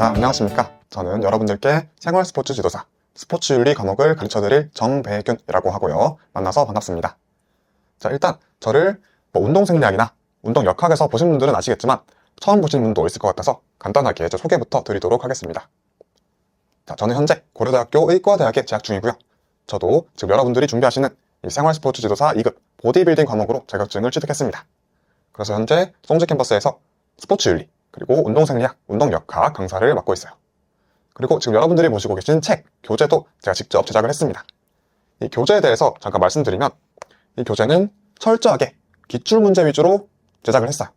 자, 안녕하십니까. 저는 여러분들께 생활 스포츠 지도사, 스포츠 윤리 과목을 가르쳐드릴 정배균이라고 하고요. 만나서 반갑습니다. 자, 일단 저를 운동 생리학이나 운동 역학에서 보신 분들은 아시겠지만 처음 보신 분도 있을 것 같아서 간단하게 제 소개부터 드리도록 하겠습니다. 자, 저는 현재 고려대학교 의과대학에 재학 중이고요. 저도 지금 여러분들이 준비하시는 이 생활 스포츠 지도사 2급 보디빌딩 과목으로 자격증을 취득했습니다. 그래서 현재 송지 캠퍼스에서 스포츠 윤리, 그리고 운동 생리학, 운동 역학 강사를 맡고 있어요. 그리고 지금 여러분들이 보시고 계신 책, 교재도 제가 직접 제작을 했습니다. 이 교재에 대해서 잠깐 말씀드리면 이 교재는 철저하게 기출문제 위주로 제작을 했어요.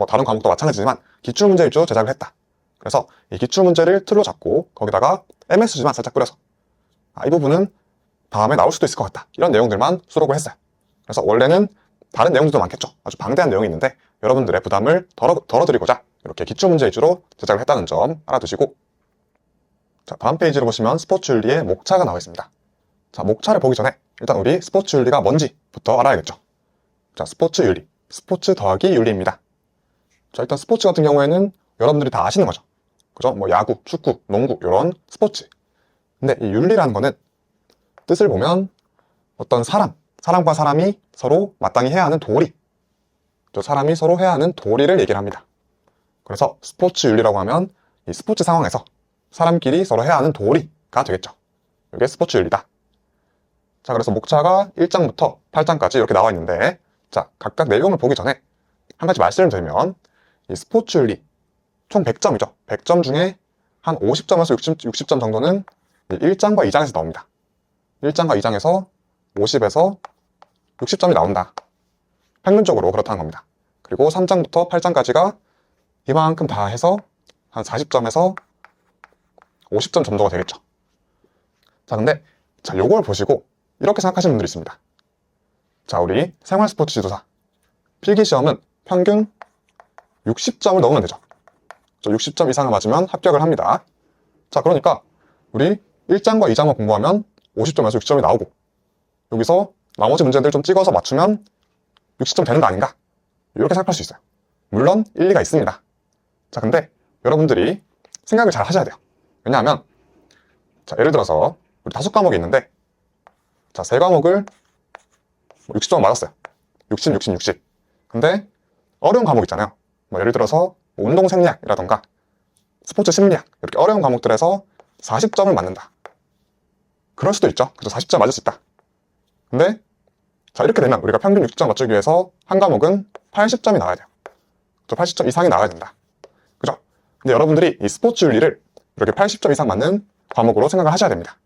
다른 과목도 마찬가지지만 기출문제 위주로 제작을 했다. 그래서 이 기출문제를 틀로 잡고 거기다가 MSG만 살짝 뿌려서 이 부분은 다음에 나올 수도 있을 것 같다. 이런 내용들만 수록을 했어요. 그래서 원래는 다른 내용들도 많겠죠. 아주 방대한 내용이 있는데 여러분들의 부담을 덜어드리고자 이렇게 기출문제 위주로 제작을 했다는 점 알아두시고, 자, 다음 페이지로 보시면 스포츠 윤리의 목차가 나와 있습니다. 자, 목차를 보기 전에 일단 우리 스포츠 윤리가 뭔지부터 알아야겠죠. 자, 스포츠 윤리, 스포츠 더하기 윤리입니다. 자, 일단 스포츠 같은 경우에는 여러분들이 다 아시는 거죠. 그죠? 야구, 축구, 농구 이런 스포츠. 근데 이 윤리라는 거는 뜻을 보면 어떤 사람과 사람이 서로 마땅히 해야 하는 도리, 사람이 서로 해야 하는 도리를 얘기를 합니다. 그래서 스포츠 윤리라고 하면 이 스포츠 상황에서 사람끼리 서로 해야 하는 도리가 되겠죠. 이게 스포츠 윤리다. 자, 그래서 목차가 1장부터 8장까지 이렇게 나와 있는데, 자, 각각 내용을 보기 전에 한 가지 말씀을 드리면 이 스포츠 윤리 총 100점이죠. 100점 중에 한 50점에서 60점 정도는 1장과 2장에서 나옵니다. 1장과 2장에서 50에서 60점이 나온다. 평균적으로 그렇다는 겁니다. 그리고 3장부터 8장까지가 이만큼 다 해서 한 40점에서 50점 정도가 되겠죠. 자, 근데 요걸 보시고 이렇게 생각하시는 분들이 있습니다. 자, 우리 생활 스포츠 지도사 필기시험은 평균 60점을 넣으면 되죠. 60점 이상을 맞으면 합격을 합니다. 자, 그러니까 우리 1장과 2장만 공부하면 50점에서 60점이 나오고 여기서 나머지 문제들 좀 찍어서 맞추면 60점 되는 거 아닌가? 이렇게 생각할 수 있어요. 물론 일리가 있습니다. 자, 근데 여러분들이 생각을 잘 하셔야 돼요. 왜냐하면 자, 예를 들어서 우리 5과목이 있는데 자, 3과목을 60점 맞았어요. 60, 60, 60. 근데 어려운 과목 있잖아요. 예를 들어서 운동 생리학이라던가 스포츠 심리학 이렇게 어려운 과목들에서 40점을 맞는다. 그럴 수도 있죠. 그래서 40점 맞을 수 있다. 근데 자, 이렇게 되면 우리가 평균 60점 맞추기 위해서 한 과목은 80점이 나와야 돼요. 80점 이상이 나와야 된다. 그죠? 근데 여러분들이 이 스포츠 윤리를 이렇게 80점 이상 맞는 과목으로 생각을 하셔야 됩니다.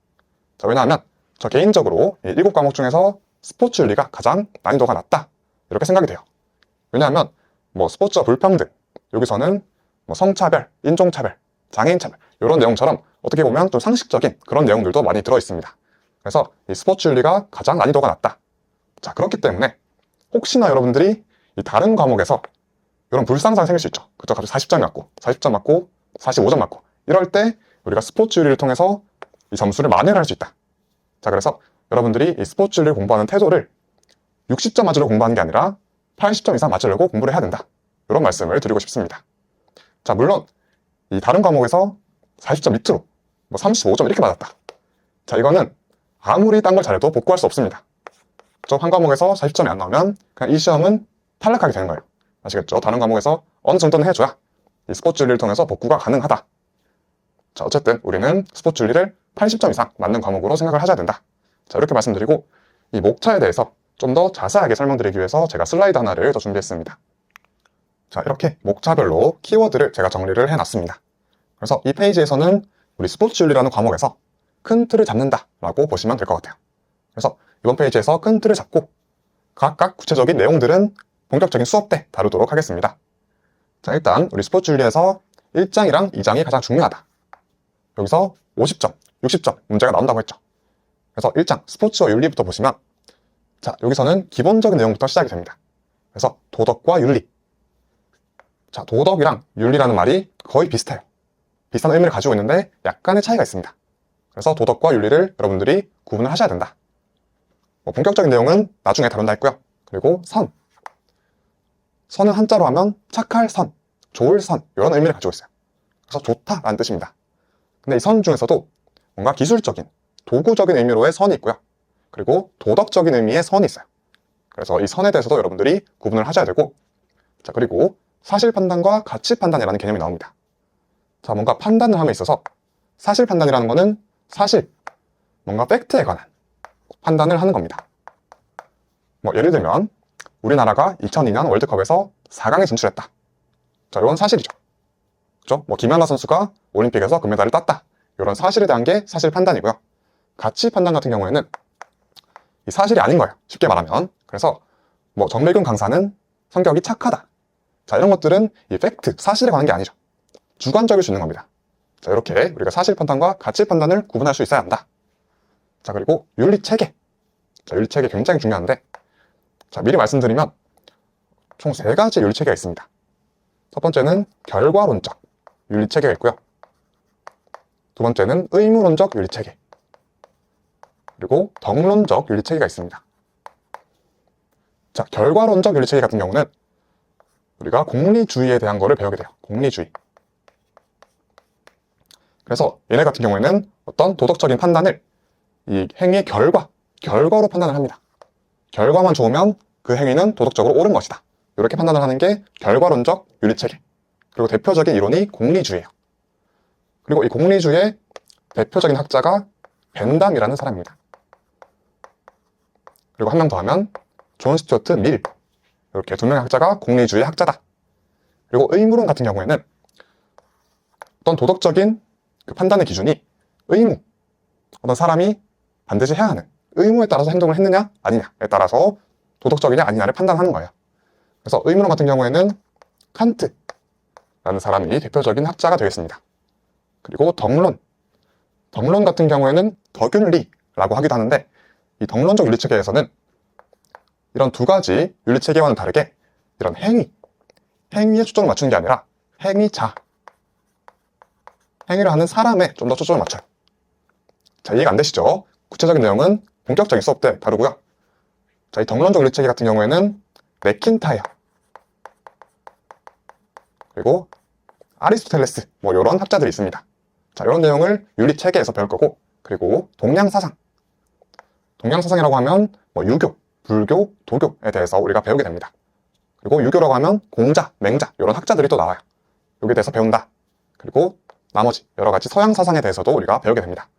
자, 왜냐하면 저 개인적으로 이 7과목 중에서 스포츠 윤리가 가장 난이도가 낮다. 이렇게 생각이 돼요. 왜냐하면 스포츠와 불평등, 여기서는 성차별, 인종차별, 장애인차별 이런 내용처럼 어떻게 보면 좀 상식적인 그런 내용들도 많이 들어있습니다. 그래서 이 스포츠 윤리가 가장 난이도가 낮다. 자, 그렇기 때문에 혹시나 여러분들이 이 다른 과목에서 이런 불상사가 생길 수 있죠. 그죠? 갑자기 40점 맞고, 40점 맞고, 45점 맞고 이럴 때 우리가 스포츠 윤리를 통해서 이 점수를 만회를 할 수 있다. 자, 그래서 여러분들이 이 스포츠 윤리를 공부하는 태도를 60점 맞으려고 공부하는 게 아니라 80점 이상 맞으려고 공부를 해야 된다. 이런 말씀을 드리고 싶습니다. 자, 물론 이 다른 과목에서 40점 밑으로 35점 이렇게 맞았다. 자, 이거는 아무리 딴 걸 잘해도 복구할 수 없습니다. 한 과목에서 40점이 안 나오면 그냥 이 시험은 탈락하게 되는 거예요. 아시겠죠? 다른 과목에서 어느 정도는 해줘야 이 스포츠 윤리를 통해서 복구가 가능하다. 자, 어쨌든 우리는 스포츠 윤리를 80점 이상 맞는 과목으로 생각을 하셔야 된다. 자, 이렇게 말씀드리고 이 목차에 대해서 좀 더 자세하게 설명드리기 위해서 제가 슬라이드 하나를 더 준비했습니다. 자, 이렇게 목차별로 키워드를 제가 정리를 해놨습니다. 그래서 이 페이지에서는 우리 스포츠 윤리라는 과목에서 큰 틀을 잡는다 라고 보시면 될 것 같아요. 그래서 이번 페이지에서 큰 틀을 잡고 각각 구체적인 내용들은 본격적인 수업 때 다루도록 하겠습니다. 자, 일단 우리 스포츠 윤리에서 1장이랑 2장이 가장 중요하다. 여기서 50점, 60점 문제가 나온다고 했죠. 그래서 1장 스포츠와 윤리부터 보시면 자, 여기서는 기본적인 내용부터 시작이 됩니다. 그래서 도덕과 윤리. 자, 도덕이랑 윤리라는 말이 거의 비슷해요. 비슷한 의미를 가지고 있는데 약간의 차이가 있습니다. 그래서 도덕과 윤리를 여러분들이 구분을 하셔야 된다. 본격적인 내용은 나중에 다룬다 했고요. 그리고 선은 한자로 하면 착할 선, 좋을 선 이런 의미를 가지고 있어요. 그래서 좋다라는 뜻입니다. 근데 이 선 중에서도 뭔가 기술적인, 도구적인 의미로의 선이 있고요. 그리고 도덕적인 의미의 선이 있어요. 그래서 이 선에 대해서도 여러분들이 구분을 하셔야 되고, 자, 그리고 사실 판단과 가치 판단이라는 개념이 나옵니다. 자, 뭔가 판단을 함에 있어서 사실 판단이라는 거는 사실, 뭔가 팩트에 관한 판단을 하는 겁니다. 뭐 예를 들면 우리나라가 2002년 월드컵에서 4강에 진출했다. 자, 이건 사실이죠. 그렇죠? 뭐 김연아 선수가 올림픽에서 금메달을 땄다. 이런 사실에 대한 게 사실 판단이고요. 가치 판단 같은 경우에는 이 사실이 아닌 거예요. 쉽게 말하면. 그래서 뭐 정래균 강사는 성격이 착하다. 자, 이런 것들은 이 팩트, 사실에 관한 게 아니죠. 주관적일 수 있는 겁니다. 자, 이렇게 우리가 사실 판단과 가치 판단을 구분할 수 있어야 한다. 자, 그리고 윤리체계. 자, 윤리체계 굉장히 중요한데, 자, 미리 말씀드리면 총 3가지 윤리체계가 있습니다. 첫 번째는 결과론적 윤리체계가 있고요. 두 번째는 의무론적 윤리체계, 그리고 덕론적 윤리체계가 있습니다. 자, 결과론적 윤리체계 같은 경우는 우리가 공리주의에 대한 거를 배우게 돼요. 공리주의. 그래서 얘네 같은 경우에는 어떤 도덕적인 판단을 이 행위의 결과로 판단을 합니다. 결과만 좋으면 그 행위는 도덕적으로 옳은 것이다. 이렇게 판단을 하는 게 결과론적 윤리체계. 그리고 대표적인 이론이 공리주의예요. 그리고 이 공리주의의 대표적인 학자가 벤담이라는 사람입니다. 그리고 한 명 더 하면 존 스튜어트 밀. 이렇게 2명의 학자가 공리주의 학자다. 그리고 의무론 같은 경우에는 어떤 도덕적인 그 판단의 기준이 의무, 어떤 사람이 반드시 해야 하는 의무에 따라서 행동을 했느냐 아니냐에 따라서 도덕적이냐 아니냐를 판단하는 거예요. 그래서 의무론 같은 경우에는 칸트라는 사람이 대표적인 학자가 되겠습니다. 그리고 덕론 같은 경우에는 덕윤리라고 하기도 하는데, 이 덕론적 윤리체계에서는 이런 2가지 윤리체계와는 다르게 이런 행위에 초점을 맞추는 게 아니라 행위를 하는 사람에 좀 더 초점을 맞춰요. 자, 이해가 안 되시죠? 구체적인 내용은 본격적인 수업 때 다루고요. 자, 이 덕론적 윤리체계 같은 경우에는 맥킨타이어, 그리고 아리스토텔레스, 뭐 이런 학자들이 있습니다. 자, 이런 내용을 윤리체계에서 배울 거고, 그리고 동양사상이라고 하면 뭐 유교, 불교, 도교에 대해서 우리가 배우게 됩니다. 그리고 유교라고 하면 공자, 맹자 이런 학자들이 또 나와요. 여기에 대해서 배운다. 그리고 나머지 여러 가지 서양 사상에 대해서도 우리가 배우게 됩니다.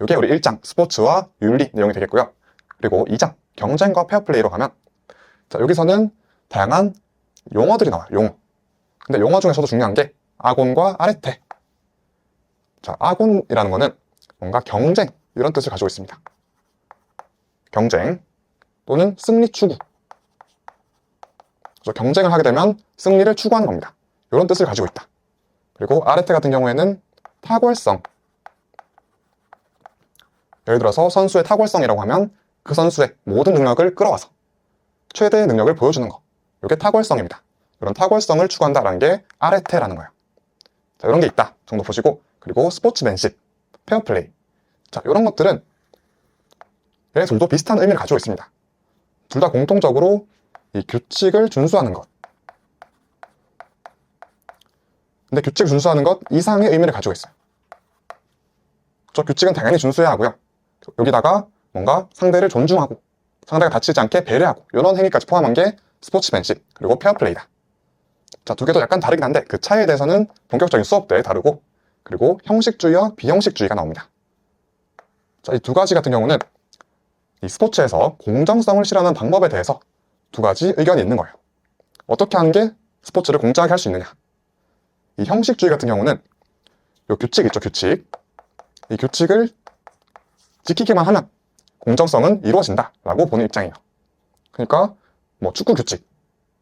이게 우리 1장 스포츠와 윤리 내용이 되겠고요. 그리고 2장 경쟁과 페어플레이로 가면, 자, 여기서는 다양한 용어들이 나와요. 용어. 근데 용어 중에서도 중요한 게 아곤과 아레테. 자, 아곤이라는 거는 뭔가 경쟁 이런 뜻을 가지고 있습니다. 경쟁 또는 승리 추구. 그래서 경쟁을 하게 되면 승리를 추구하는 겁니다. 이런 뜻을 가지고 있다. 그리고 아레테 같은 경우에는 탁월성. 예를 들어서 선수의 탁월성이라고 하면 그 선수의 모든 능력을 끌어와서 최대의 능력을 보여주는 거. 이게 탁월성입니다. 이런 탁월성을 추구한다라는 게 아레테라는 거예요. 자, 이런 게 있다 정도 보시고, 그리고 스포츠맨십, 페어플레이. 자, 이런 것들은 얘네 둘도 비슷한 의미를 가지고 있습니다. 둘 다 공통적으로 이 규칙을 준수하는 것. 근데 규칙을 준수하는 것 이상의 의미를 가지고 있어요. 저 규칙은 당연히 준수해야 하고요. 여기다가 뭔가 상대를 존중하고 상대가 다치지 않게 배려하고 이런 행위까지 포함한 게 스포츠맨십, 그리고 페어플레이다. 자, 2개도 약간 다르긴 한데 그 차이에 대해서는 본격적인 수업 때 다루고, 그리고 형식주의와 비형식주의가 나옵니다. 자, 이 2가지 같은 경우는 이 스포츠에서 공정성을 실현하는 방법에 대해서 2가지 의견이 있는 거예요. 어떻게 하는 게 스포츠를 공정하게 할 수 있느냐. 이 형식주의 같은 경우는 이 규칙 있죠, 규칙. 이 규칙을 지키기만 하면 공정성은 이루어진다 라고 보는 입장이에요. 그러니까 뭐 축구 규칙,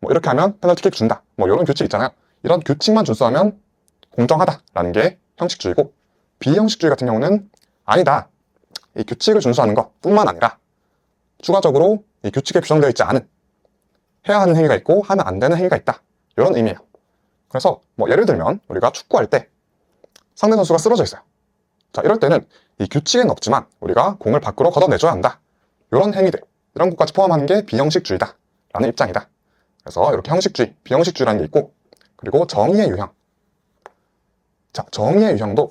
뭐 이렇게 하면 페널티킥 준다, 뭐 이런 규칙 있잖아요. 이런 규칙만 준수하면 공정하다라는 게 형식주의고, 비형식주의 같은 경우는 아니다. 이 규칙을 준수하는 것 뿐만 아니라 추가적으로 이 규칙에 규정되어 있지 않은 해야 하는 행위가 있고 하면 안 되는 행위가 있다. 이런 의미예요. 그래서 뭐 예를 들면 우리가 축구할 때 상대 선수가 쓰러져 있어요. 자, 이럴 때는 이 규칙에는 없지만 우리가 공을 밖으로 걷어내줘야 한다. 이런 행위들, 이런 것까지 포함하는 게 비형식주의다 라는 입장이다. 그래서 이렇게 형식주의, 비형식주의라는 게 있고, 그리고 정의의 유형. 자, 정의의 유형도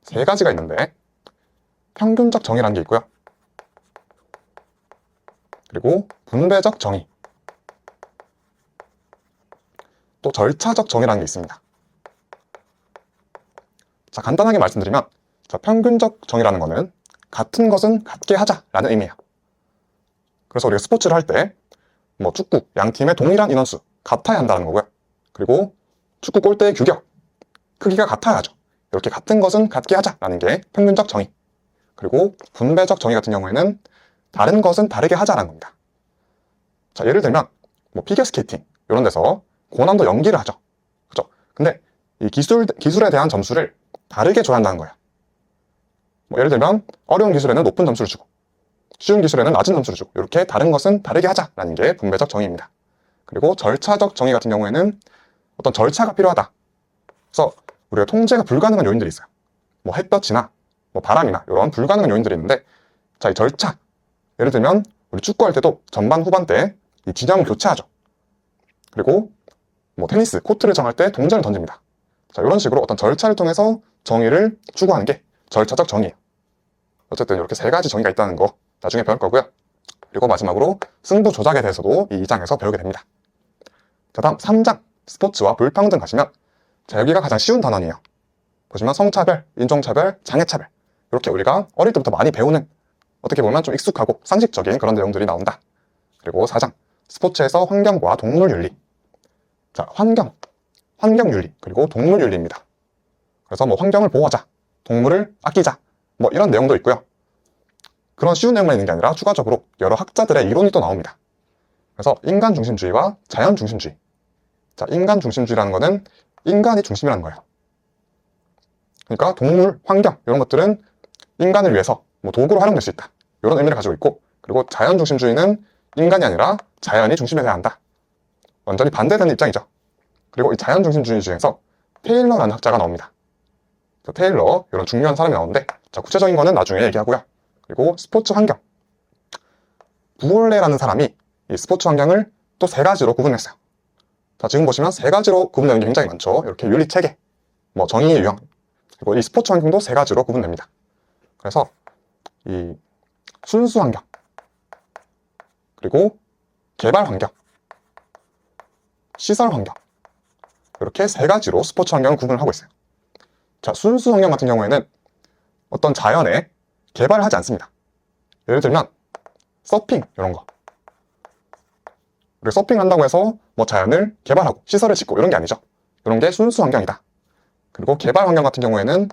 세 가지가 있는데 평균적 정의라는 게 있고요. 그리고 분배적 정의, 또 절차적 정의라는 게 있습니다. 자, 간단하게 말씀드리면 자, 평균적 정의라는 거는 같은 것은 같게 하자라는 의미예요. 그래서 우리가 스포츠를 할 때 뭐 축구, 양팀의 동일한 인원수 같아야 한다는 거고요. 그리고 축구 골대의 규격, 크기가 같아야죠. 이렇게 같은 것은 같게 하자라는 게 평균적 정의. 그리고 분배적 정의 같은 경우에는 다른 것은 다르게 하자라는 겁니다. 자, 예를 들면 뭐 피겨스케이팅 이런 데서 고난도 연기를 하죠. 그죠? 근데 이 기술에 대한 점수를 다르게 줘야 한다는 거예요. 뭐 예를 들면 어려운 기술에는 높은 점수를 주고 쉬운 기술에는 낮은 점수를 주고 이렇게 다른 것은 다르게 하자라는 게 분배적 정의입니다. 그리고 절차적 정의 같은 경우에는 어떤 절차가 필요하다. 그래서 우리가 통제가 불가능한 요인들이 있어요. 뭐 햇볕이나 뭐 바람이나 이런 불가능한 요인들이 있는데 자, 이 절차, 예를 들면 우리 축구할 때도 전반 후반 때 이 진영을 교체하죠. 그리고 뭐 테니스 코트를 정할 때 동전을 던집니다. 자, 이런 식으로 어떤 절차를 통해서 정의를 추구하는 게 절차적 정의예요. 어쨌든 이렇게 세 가지 정의가 있다는 거 나중에 배울 거고요. 그리고 마지막으로 승부 조작에 대해서도 이 2장에서 배우게 됩니다. 자, 다음 3장 스포츠와 불평등 가시면 자, 여기가 가장 쉬운 단원이에요. 보시면 성차별, 인종차별, 장애차별 이렇게 우리가 어릴 때부터 많이 배우는 어떻게 보면 좀 익숙하고 상식적인 그런 내용들이 나온다. 그리고 4장 스포츠에서 환경과 동물윤리. 자, 환경윤리 그리고 동물윤리입니다. 그래서 뭐 환경을 보호하자, 동물을 아끼자 뭐 이런 내용도 있고요. 그런 쉬운 내용만 있는 게 아니라 추가적으로 여러 학자들의 이론이 또 나옵니다. 그래서 인간 중심주의와 자연 중심주의. 자, 인간 중심주의라는 거는 인간이 중심이라는 거예요. 그러니까 동물, 환경 이런 것들은 인간을 위해서 뭐 도구로 활용될 수 있다. 이런 의미를 가지고 있고, 그리고 자연 중심주의는 인간이 아니라 자연이 중심이 돼야 한다. 완전히 반대되는 입장이죠. 그리고 이 자연 중심주의 중에서 테일러라는 학자가 나옵니다. 테일러 이런 중요한 사람이 나오는데 자, 구체적인 거는 나중에 얘기하고요. 그리고 스포츠 환경. 부올레라는 사람이 이 스포츠 환경을 또 세 가지로 구분했어요. 자, 지금 보시면 세 가지로 구분되는 게 굉장히 많죠. 이렇게 윤리 체계, 뭐 정의의 유형, 그리고 이 스포츠 환경도 세 가지로 구분됩니다. 그래서 이 순수 환경, 그리고 개발 환경, 시설 환경 이렇게 세 가지로 스포츠 환경을 구분을 하고 있어요. 자, 순수 환경 같은 경우에는 어떤 자연에 개발을 하지 않습니다. 예를 들면 서핑 이런 거. 우리가 서핑 한다고 해서 뭐 자연을 개발하고 시설을 짓고 이런 게 아니죠. 이런 게 순수 환경이다. 그리고 개발 환경 같은 경우에는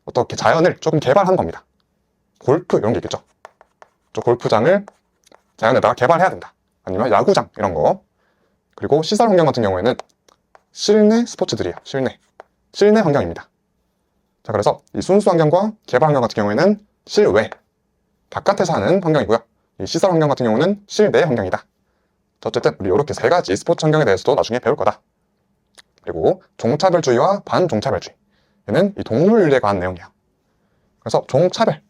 어떻게 자연을 조금 개발한 겁니다. 골프 이런 게 있겠죠. 저 골프장을 자연에다가 개발해야 된다. 아니면 야구장 이런 거. 그리고 시설 환경 같은 경우에는 실내 스포츠들이에요. 실내 환경입니다. 자, 그래서 이 순수 환경과 개발 환경 같은 경우에는 실외, 바깥에서 하는 환경이고요. 이 시설 환경 같은 경우는 실내 환경이다. 자, 어쨌든 우리 이렇게 세 가지 스포츠 환경에 대해서도 나중에 배울 거다. 그리고 종차별주의와 반종차별주의. 얘는 이 동물윤리에 관한 내용이야. 그래서 종차별.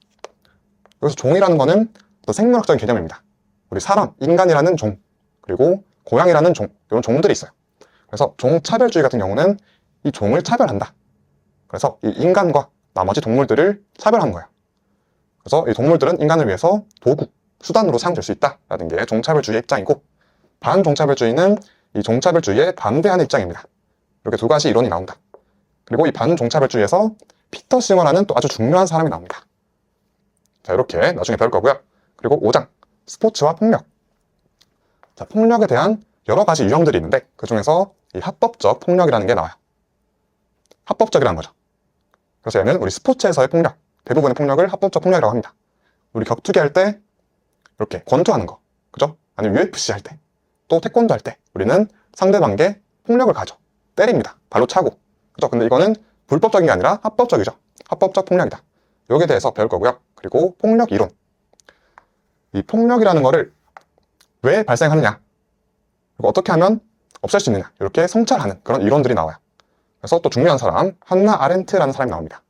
여기서 종이라는 거는 또 생물학적인 개념입니다. 우리 사람, 인간이라는 종, 그리고 고양이라는 종, 이런 종들이 있어요. 그래서 종차별주의 같은 경우는 이 종을 차별한다. 그래서 이 인간과 나머지 동물들을 차별한 거예요. 그래서 이 동물들은 인간을 위해서 도구, 수단으로 사용될 수 있다라는 게 종차별주의의 입장이고, 반종차별주의는 이 종차별주의에 반대하는 입장입니다. 이렇게 두 가지 이론이 나온다. 그리고 이 반종차별주의에서 피터 싱어라는 또 아주 중요한 사람이 나옵니다. 자, 이렇게 나중에 배울 거고요. 그리고 5장 스포츠와 폭력. 자, 폭력에 대한 여러 가지 유형들이 있는데 그 중에서 이 합법적 폭력이라는 게 나와요. 합법적이라는 거죠. 그래서 얘는 우리 스포츠에서의 폭력, 대부분의 폭력을 합법적 폭력이라고 합니다. 우리 격투기 할 때 이렇게 권투하는 거, 그죠? 아니면 UFC 할 때, 또 태권도 할 때 우리는 상대방에게 폭력을 가져 때립니다. 발로 차고, 그죠? 근데 이거는 불법적인 게 아니라 합법적이죠. 합법적 폭력이다. 여기에 대해서 배울 거고요. 그리고 폭력 이론. 이 폭력이라는 거를 왜 발생하느냐, 그리고 어떻게 하면 없앨 수 있느냐, 이렇게 성찰하는 그런 이론들이 나와요. 그래서 또 중요한 사람, 한나 아렌트라는 사람이 나옵니다.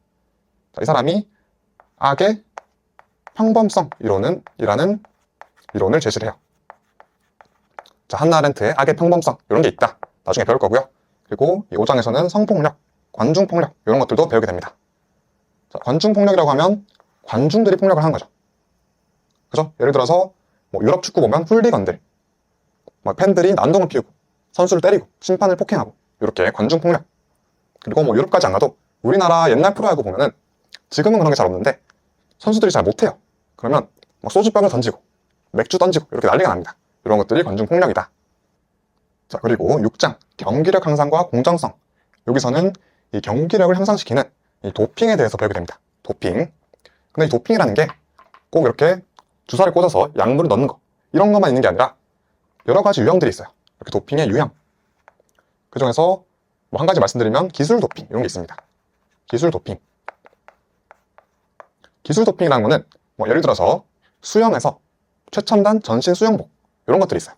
자, 이 사람이 악의 평범성 이라는 이론을 제시를 해요. 자, 한나 아렌트의 악의 평범성 이런 게 있다. 나중에 배울 거고요. 그리고 이 5장에서는 성폭력, 관중폭력 이런 것들도 배우게 됩니다. 자, 관중폭력이라고 하면 관중들이 폭력을 하는 거죠. 그죠? 예를 들어서 뭐 유럽 축구 보면 훌리건들, 뭐 팬들이 난동을 피우고 선수를 때리고 심판을 폭행하고 이렇게 관중폭력. 그리고 뭐 유럽까지 안 가도 우리나라 옛날 프로야구 보면은 지금은 그런 게 잘 없는데 선수들이 잘 못해요. 그러면 막 소주병을 던지고 맥주 던지고 이렇게 난리가 납니다. 이런 것들이 관중폭력이다. 자, 그리고 6장 경기력 향상과 공정성. 여기서는 이 경기력을 향상시키는 이 도핑에 대해서 배우게 됩니다. 도핑. 근데 이 도핑이라는 게 꼭 이렇게 주사를 꽂아서 약물을 넣는 거 이런 것만 있는 게 아니라 여러 가지 유형들이 있어요. 이렇게 도핑의 유형. 그 중에서 뭐 한 가지 말씀드리면 기술 도핑 이런 게 있습니다. 기술 도핑. 기술 도핑이라는 거는 뭐 예를 들어서 수영에서 최첨단 전신 수영복 이런 것들이 있어요.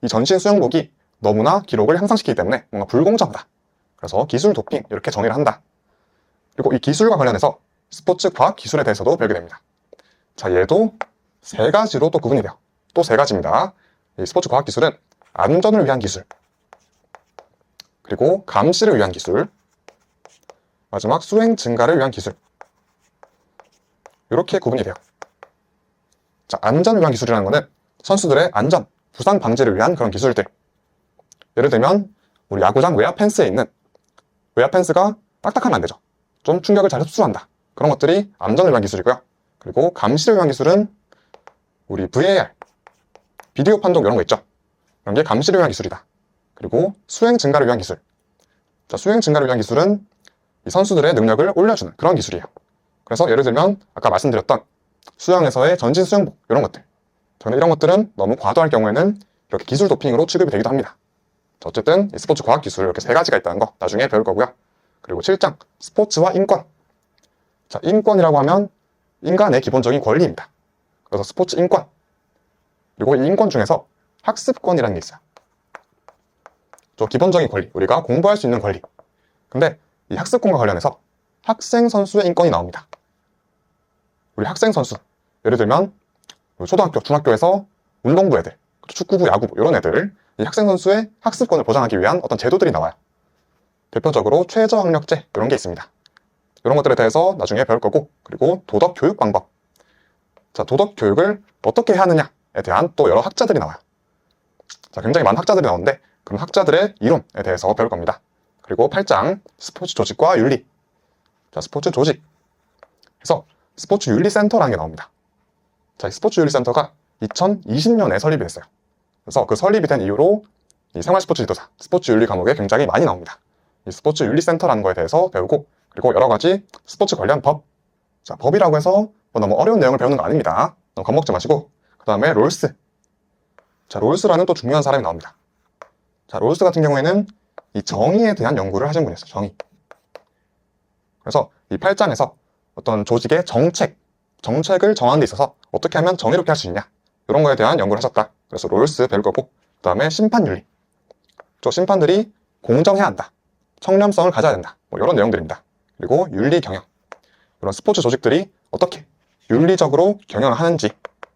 이 전신 수영복이 너무나 기록을 향상시키기 때문에 뭔가 불공정하다. 그래서 기술 도핑 이렇게 정의를 한다. 그리고 이 기술과 관련해서 스포츠 과학 기술에 대해서도 배우게 됩니다. 자, 얘도 세 가지로 또 구분이 돼요. 또 세 가지입니다. 이 스포츠 과학 기술은 안전을 위한 기술, 그리고 감시를 위한 기술, 마지막 수행 증가를 위한 기술. 이렇게 구분이 돼요. 자, 안전을 위한 기술이라는 거는 선수들의 안전, 부상 방지를 위한 그런 기술들. 예를 들면 우리 야구장 외야 펜스에 있는 외야 펜스가 딱딱하면 안 되죠. 좀 충격을 잘 흡수한다. 그런 것들이 안전을 위한 기술이고요. 그리고 감시를 위한 기술은 우리 VAR, 비디오 판독 이런 거 있죠. 이런 게 감시를 위한 기술이다. 그리고 수행 증가를 위한 기술. 자, 수행 증가를 위한 기술은 이 선수들의 능력을 올려주는 그런 기술이에요. 그래서 예를 들면 아까 말씀드렸던 수영에서의 전신 수영복 이런 것들. 저는 이런 것들은 너무 과도할 경우에는 이렇게 기술 도핑으로 취급이 되기도 합니다. 자, 어쨌든 이 스포츠 과학 기술 이렇게 세 가지가 있다는 거 나중에 배울 거고요. 그리고 7장 스포츠와 인권. 자, 인권이라고 하면 인간의 기본적인 권리입니다. 그래서 스포츠 인권. 그리고 이 인권 중에서 학습권이라는 게 있어요. 저 기본적인 권리, 우리가 공부할 수 있는 권리. 근데 이 학습권과 관련해서 학생 선수의 인권이 나옵니다. 우리 학생 선수, 예를 들면 초등학교, 중학교에서 운동부 애들, 축구부, 야구부 이런 애들, 이 학생 선수의 학습권을 보장하기 위한 어떤 제도들이 나와요. 대표적으로 최저학력제 이런 게 있습니다. 이런 것들에 대해서 나중에 배울 거고, 그리고 도덕 교육 방법. 자, 도덕 교육을 어떻게 해야 하느냐에 대한 또 여러 학자들이 나와요. 자, 굉장히 많은 학자들이 나오는데 그럼 학자들의 이론에 대해서 배울 겁니다. 그리고 8장 스포츠 조직과 윤리. 자, 스포츠 조직. 그래서 스포츠 윤리센터라는 게 나옵니다. 자, 이 스포츠 윤리센터가 2020년에 설립이 됐어요. 그래서 그 설립이 된 이후로 이 생활 스포츠 지도사, 스포츠 윤리 과목에 굉장히 많이 나옵니다. 이 스포츠 윤리센터라는 거에 대해서 배우고, 그리고 여러 가지 스포츠 관련 법. 자, 법이라고 해서 뭐 너무 어려운 내용을 배우는 거 아닙니다. 너무 겁먹지 마시고. 그 다음에 롤스. 자, 롤스라는 또 중요한 사람이 나옵니다. 자, 롤스 같은 경우에는 이 정의에 대한 연구를 하신 분이었어요. 정의. 그래서 이 8장에서 어떤 조직의 정책을 정하는 데 있어서 어떻게 하면 정의롭게 할 수 있냐, 이런 거에 대한 연구를 하셨다. 그래서 롤스 배울 거고, 그 다음에 심판윤리. 저 심판들이 공정해야 한다, 청렴성을 가져야 된다, 뭐 이런 내용들입니다. 그리고 윤리경영. 이런 스포츠 조직들이 어떻게 윤리적으로 경영을 하는지,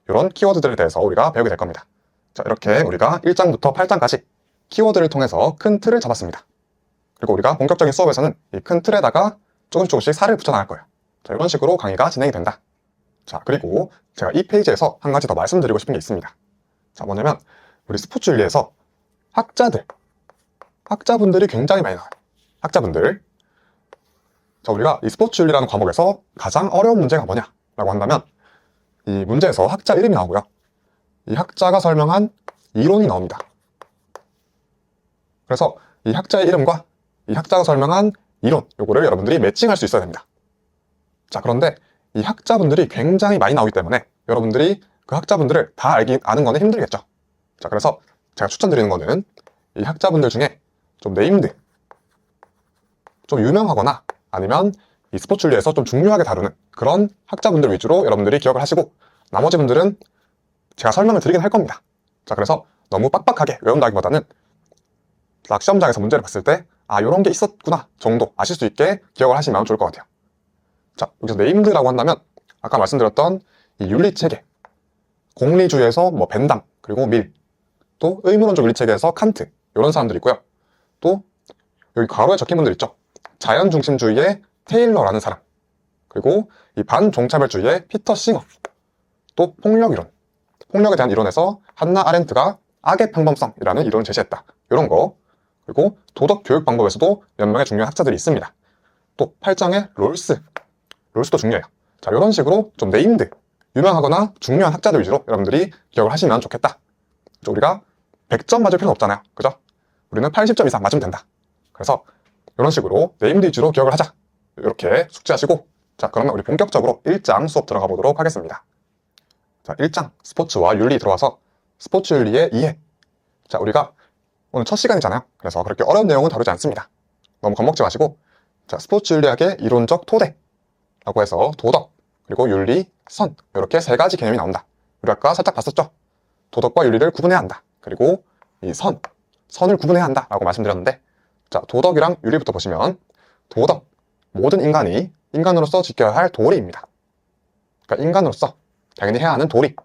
이런 키워드들에 대해서 우리가 배우게 될 겁니다. 자, 이렇게 우리가 1장부터 8장까지 키워드를 통해서 큰 틀을 잡았습니다. 그리고 우리가 본격적인 수업에서는 이 큰 틀에다가 조금씩 살을 붙여 나갈 거예요. 자, 이런 식으로 강의가 진행이 된다. 자, 그리고 제가 이 페이지에서 한 가지 더 말씀드리고 싶은 게 있습니다. 자, 뭐냐면 우리 스포츠 윤리에서 학자분들이 굉장히 많이 나와요. 학자분들. 자, 우리가 이 스포츠 윤리라는 과목에서 가장 어려운 문제가 뭐냐라고 한다면 이 문제에서 학자 이름이 나오고요. 이 학자가 설명한 이론이 나옵니다. 그래서 이 학자의 이름과 이 학자가 설명한 이론, 요거를 여러분들이 매칭할 수 있어야 됩니다. 자, 그런데 이 학자분들이 굉장히 많이 나오기 때문에 여러분들이 그 학자분들을 다 아는 거는 힘들겠죠. 자, 그래서 제가 추천드리는 거는 이 학자분들 중에 좀 네임드, 좀 유명하거나 아니면 이 스포츠 윤리에서 좀 중요하게 다루는 그런 학자분들 위주로 여러분들이 기억을 하시고, 나머지 분들은 제가 설명을 드리긴 할 겁니다. 자, 그래서 너무 빡빡하게 외운다기보다는 딱 시험장에서 문제를 봤을 때 아, 요런 게 있었구나 정도 아실 수 있게 기억을 하시면 좋을 것 같아요. 자, 여기서 네임드라고 한다면 아까 말씀드렸던 이 윤리체계, 공리주의에서 뭐 벤담, 그리고 밀, 또 의무론적 윤리체계에서 칸트, 이런 사람들이 있고요. 또 여기 괄호에 적힌 분들 있죠. 자연 중심주의의 테일러라는 사람, 그리고 이 반종차별주의의 피터 싱어, 또 폭력이론, 폭력에 대한 이론에서 한나 아렌트가 악의 평범성이라는 이론을 제시했다. 이런 거. 그리고 도덕 교육 방법에서도 몇 명의 중요한 학자들이 있습니다. 또 8장의 롤스도 중요해요. 자, 이런 식으로 좀 네임드, 유명하거나 중요한 학자들 위주로 여러분들이 기억을 하시면 좋겠다. 우리가 100점 맞을 필요는 없잖아요. 그죠? 우리는 80점 이상 맞으면 된다. 그래서 이런 식으로 네임드 위주로 기억을 하자. 이렇게 숙지하시고, 자, 그러면 우리 본격적으로 1장 수업 들어가 보도록 하겠습니다. 자, 1장 스포츠와 윤리 들어와서 스포츠 윤리의 이해. 자, 우리가 오늘 첫 시간이잖아요. 그래서 그렇게 어려운 내용은 다루지 않습니다. 너무 겁먹지 마시고, 자, 스포츠 윤리학의 이론적 토대라고 해서 도덕, 그리고 윤리, 선, 이렇게 세 가지 개념이 나온다. 우리 아까 살짝 봤었죠? 도덕과 윤리를 구분해야 한다. 그리고 이 선을 구분해야 한다 라고 말씀드렸는데, 자, 도덕이랑 윤리부터 보시면 도덕, 모든 인간이 인간으로서 지켜야 할 도리입니다. 그러니까 인간으로서 당연히 해야 하는 도리.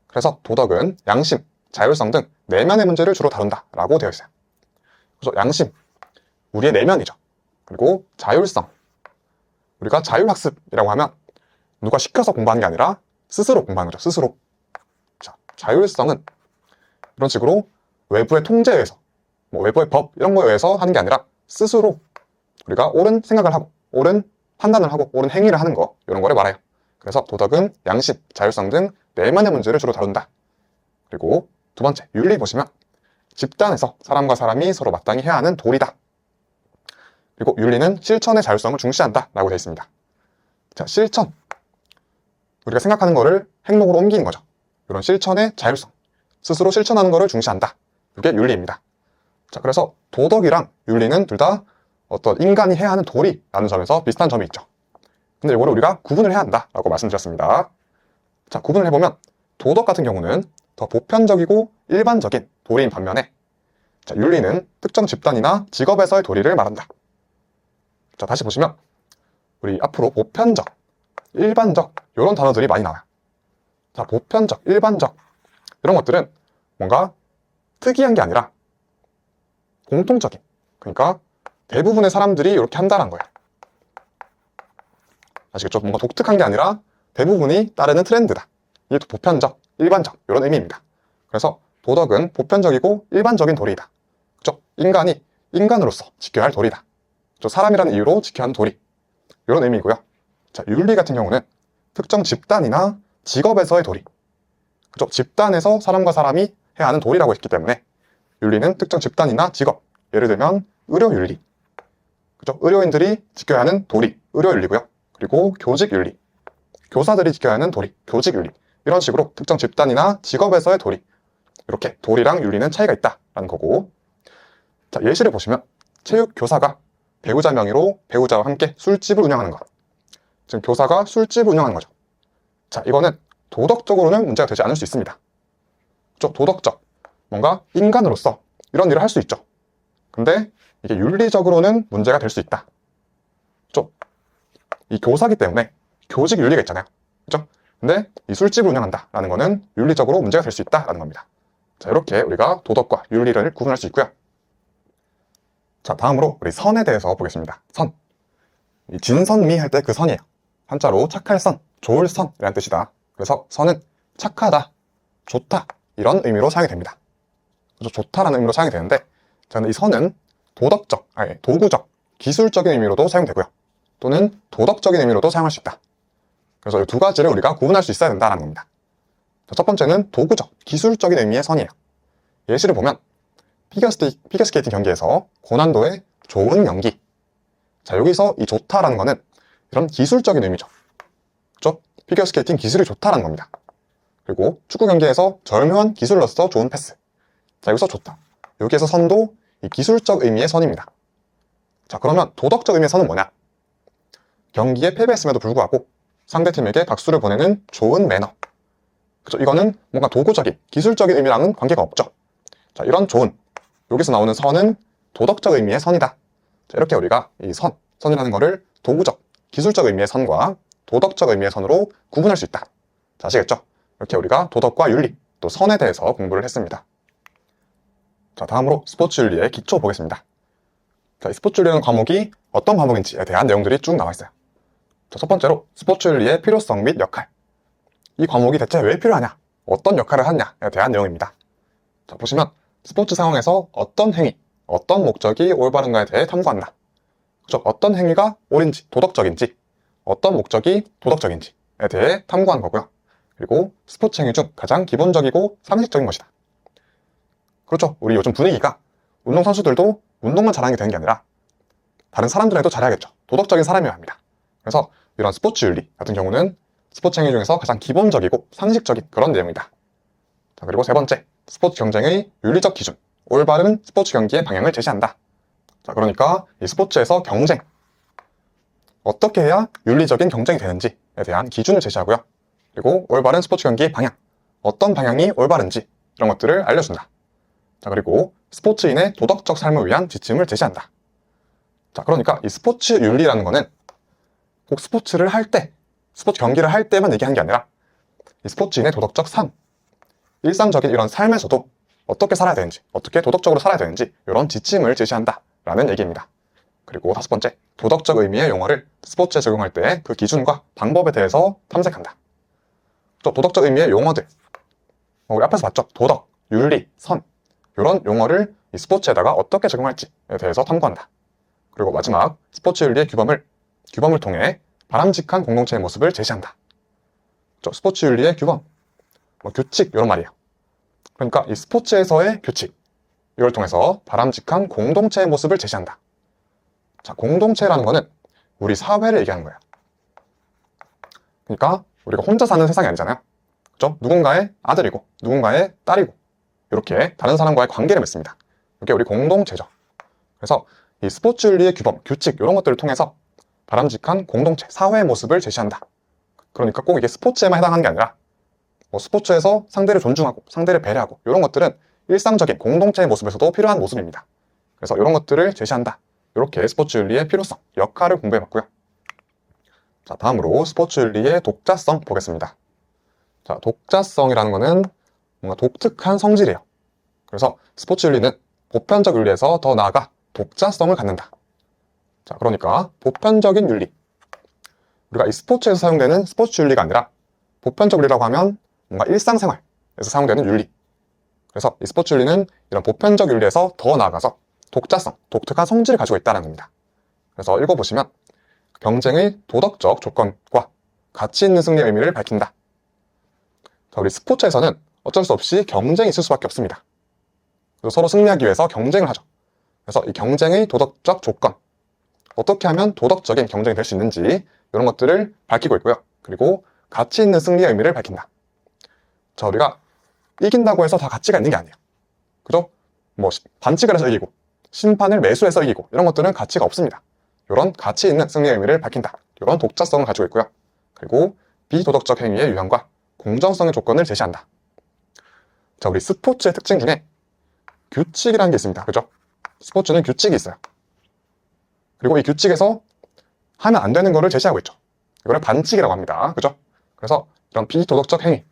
그래서 도덕은 양심, 자율성 등 내면의 문제를 주로 다룬다 라고 되어 있어요. 그래서 양심, 우리의 내면이죠. 그리고 자율성, 우리가 자율학습이라고 하면 누가 시켜서 공부하는 게 아니라 스스로 공부하는 거죠. 스스로. 자, 자율성은 이런 식으로 외부의 통제에 의해서, 외부의 법 이런 거에 의해서 하는 게 아니라 스스로 우리가 옳은 생각을 하고 옳은 판단을 하고 옳은 행위를 하는 거, 이런 거를 말해요. 그래서 도덕은 양심, 자율성 등 내면의 문제를 주로 다룬다. 그리고 두 번째, 윤리 보시면 집단에서 사람과 사람이 서로 마땅히 해야 하는 도리다. 그리고 윤리는 실천의 자율성을 중시한다 라고 되어 있습니다. 자, 실천, 우리가 생각하는 거를 행동으로 옮기는 거죠. 이런 실천의 자율성, 스스로 실천하는 거를 중시한다. 이게 윤리입니다. 자, 그래서 도덕이랑 윤리는 둘 다 어떤 인간이 해야 하는 도리라는 점에서 비슷한 점이 있죠. 근데 이거를 우리가 구분을 해야 한다라고 말씀드렸습니다. 자, 구분을 해보면 도덕 같은 경우는 더 보편적이고 일반적인 도리인 반면에, 자, 윤리는 특정 집단이나 직업에서의 도리를 말한다. 자, 다시 보시면 우리 앞으로 보편적, 일반적 이런 단어들이 많이 나와요. 자, 보편적, 일반적 이런 것들은 뭔가 특이한 게 아니라 공통적인, 그러니까 대부분의 사람들이 이렇게 한다는 거예요. 아시겠죠? 뭔가 독특한 게 아니라 대부분이 따르는 트렌드다. 이게 보편적, 일반적 이런 의미입니다. 그래서 도덕은 보편적이고 일반적인 도리이다. 그렇죠? 인간이 인간으로서 지켜야 할 도리다. 그렇죠? 사람이라는 이유로 지켜야 하는 도리. 이런 의미고요. 자, 윤리 같은 경우는 특정 집단이나 직업에서의 도리. 그렇죠? 집단에서 사람과 사람이 해야 하는 도리라고 했기 때문에 윤리는 특정 집단이나 직업. 예를 들면 의료윤리. 그렇죠? 의료인들이 지켜야 하는 도리, 의료윤리고요. 그리고 교직윤리. 교사들이 지켜야 하는 도리, 교직윤리. 이런 식으로 특정 집단이나 직업에서의 도리. 이렇게 도리랑 윤리는 차이가 있다라는 거고. 자, 예시를 보시면 체육교사가 배우자 명의로 배우자와 함께 술집을 운영하는 것. 지금 교사가 술집을 운영하는 거죠. 자, 이거는 도덕적으로는 문제가 되지 않을 수 있습니다. 그렇죠? 도덕적. 뭔가 인간으로서 이런 일을 할 수 있죠. 근데 이게 윤리적으로는 문제가 될 수 있다. 그렇죠? 이 교사기 때문에 교직 윤리가 있잖아요. 그렇죠? 근데 이 술집을 운영한다라는 거는 윤리적으로 문제가 될 수 있다라는 겁니다. 자, 이렇게 우리가 도덕과 윤리를 구분할 수 있고요. 자, 다음으로 우리 선에 대해서 보겠습니다. 선. 이 진선미 할 때 그 선이에요. 한자로 착할 선, 좋을 선이라는 뜻이다. 그래서 선은 착하다, 좋다 이런 의미로 사용이 됩니다. 그래서 좋다라는 의미로 사용이 되는데, 자, 근데 이 선은 도덕적, 도구적, 기술적인 의미로도 사용되고요. 또는 도덕적인 의미로도 사용할 수 있다. 그래서 이 두 가지를 우리가 구분할 수 있어야 된다는 겁니다. 자, 첫 번째는 도구적, 기술적인 의미의 선이에요. 예시를 보면 피겨스케이팅 경기에서 고난도의 좋은 연기. 자, 여기서 이 좋다라는 거는 이런 기술적인 의미죠. 그렇죠? 피겨스케이팅 기술이 좋다라는 겁니다. 그리고 축구 경기에서 절묘한 기술로서 좋은 패스. 자, 여기서 좋다. 여기에서 선도 이 기술적 의미의 선입니다. 자, 그러면 도덕적 의미의 선은 뭐냐? 경기에 패배했음에도 불구하고 상대팀에게 박수를 보내는 좋은 매너. 그렇죠? 이거는 뭔가 도구적인, 기술적인 의미랑은 관계가 없죠. 자, 이런 좋은, 여기서 나오는 선은 도덕적 의미의 선이다. 자, 이렇게 우리가 이 선이라는 거를 도구적, 기술적 의미의 선과 도덕적 의미의 선으로 구분할 수 있다. 자, 아시겠죠? 이렇게 우리가 도덕과 윤리, 또 선에 대해서 공부를 했습니다. 자, 다음으로 스포츠 윤리의 기초 보겠습니다. 자, 이 스포츠 윤리라는 과목이 어떤 과목인지에 대한 내용들이 쭉 나와 있어요. 자, 첫 번째로 스포츠 윤리의 필요성 및 역할. 이 과목이 대체 왜 필요하냐? 어떤 역할을 하느냐에 대한 내용입니다. 자, 보시면 스포츠 상황에서 어떤 행위, 어떤 목적이 올바른가에 대해 탐구한다. 그렇죠? 어떤 행위가 옳은지, 도덕적인지, 어떤 목적이 도덕적인지에 대해 탐구하는 거고요. 그리고 스포츠 행위 중 가장 기본적이고 상식적인 것이다. 그렇죠? 우리 요즘 분위기가 운동선수들도 운동만 잘하는 게 되는 게 아니라 다른 사람들에도 잘해야겠죠. 도덕적인 사람이어야 합니다. 그래서 이런 스포츠 윤리 같은 경우는 스포츠 행위 중에서 가장 기본적이고 상식적인 그런 내용이다. 자, 그리고 세 번째, 스포츠 경쟁의 윤리적 기준, 올바른 스포츠 경기의 방향을 제시한다. 자, 그러니까 이 스포츠에서 경쟁, 어떻게 해야 윤리적인 경쟁이 되는지에 대한 기준을 제시하고요. 그리고 올바른 스포츠 경기의 방향, 어떤 방향이 올바른지 이런 것들을 알려준다. 자, 그리고 스포츠인의 도덕적 삶을 위한 지침을 제시한다. 자, 그러니까 이 스포츠 윤리라는 거는 꼭 스포츠를 할 때, 스포츠 경기를 할 때만 얘기하는 게 아니라 이 스포츠인의 도덕적 삶, 일상적인 이런 삶에서도 어떻게 살아야 되는지, 어떻게 도덕적으로 살아야 되는지 이런 지침을 제시한다 라는 얘기입니다. 그리고 다섯 번째, 도덕적 의미의 용어를 스포츠에 적용할 때 그 기준과 방법에 대해서 탐색한다. 또 도덕적 의미의 용어들, 우리 앞에서 봤죠? 도덕, 윤리, 선 이런 용어를 이 스포츠에다가 어떻게 적용할지에 대해서 탐구한다. 그리고 마지막, 스포츠 윤리의 규범을 통해 바람직한 공동체의 모습을 제시한다. 스포츠 윤리의 규범, 규칙 이런 말이에요. 그러니까 이 스포츠에서의 규칙, 이걸 통해서 바람직한 공동체의 모습을 제시한다. 자, 공동체라는 거는 우리 사회를 얘기하는 거예요. 그러니까 우리가 혼자 사는 세상이 아니잖아요. 그렇죠? 누군가의 아들이고 누군가의 딸이고 이렇게 다른 사람과의 관계를 맺습니다. 이게 우리 공동체죠. 그래서 이 스포츠 윤리의 규범, 규칙 이런 것들을 통해서 바람직한 공동체, 사회의 모습을 제시한다. 그러니까 꼭 이게 스포츠에만 해당하는 게 아니라 스포츠에서 상대를 존중하고 상대를 배려하고 이런 것들은 일상적인 공동체의 모습에서도 필요한 모습입니다. 그래서 이런 것들을 제시한다. 이렇게 스포츠 윤리의 필요성, 역할을 공부해봤고요. 자, 다음으로 스포츠 윤리의 독자성 보겠습니다. 자, 독자성이라는 거는 뭔가 독특한 성질이에요. 그래서 스포츠 윤리는 보편적 윤리에서 더 나아가 독자성을 갖는다. 자, 그러니까 보편적인 윤리. 우리가 이 스포츠에서 사용되는 스포츠 윤리가 아니라 보편적 윤리라고 하면 뭔가 일상생활에서 사용되는 윤리. 그래서 이 스포츠 윤리는 이런 보편적 윤리에서 더 나아가서 독자성, 독특한 성질을 가지고 있다는 겁니다. 그래서 읽어보시면 경쟁의 도덕적 조건과 가치 있는 승리의 의미를 밝힌다. 자, 우리 스포츠에서는 어쩔 수 없이 경쟁이 있을 수밖에 없습니다. 그래서 서로 승리하기 위해서 경쟁을 하죠. 그래서 이 경쟁의 도덕적 조건, 어떻게 하면 도덕적인 경쟁이 될 수 있는지 이런 것들을 밝히고 있고요. 그리고 가치 있는 승리의 의미를 밝힌다. 자, 우리가 이긴다고 해서 다 가치가 있는 게 아니에요. 그죠? 반칙을 해서 이기고 심판을 매수해서 이기고 이런 것들은 가치가 없습니다. 이런 가치 있는 승리의 의미를 밝힌다. 이런 독자성을 가지고 있고요. 그리고 비도덕적 행위의 유형과 공정성의 조건을 제시한다. 자, 우리 스포츠의 특징 중에 규칙이라는 게 있습니다. 그죠? 스포츠는 규칙이 있어요. 그리고 이 규칙에서 하면 안 되는 거를 제시하고 있죠. 이거를 반칙이라고 합니다. 그죠? 그래서 이런 비도덕적 행위,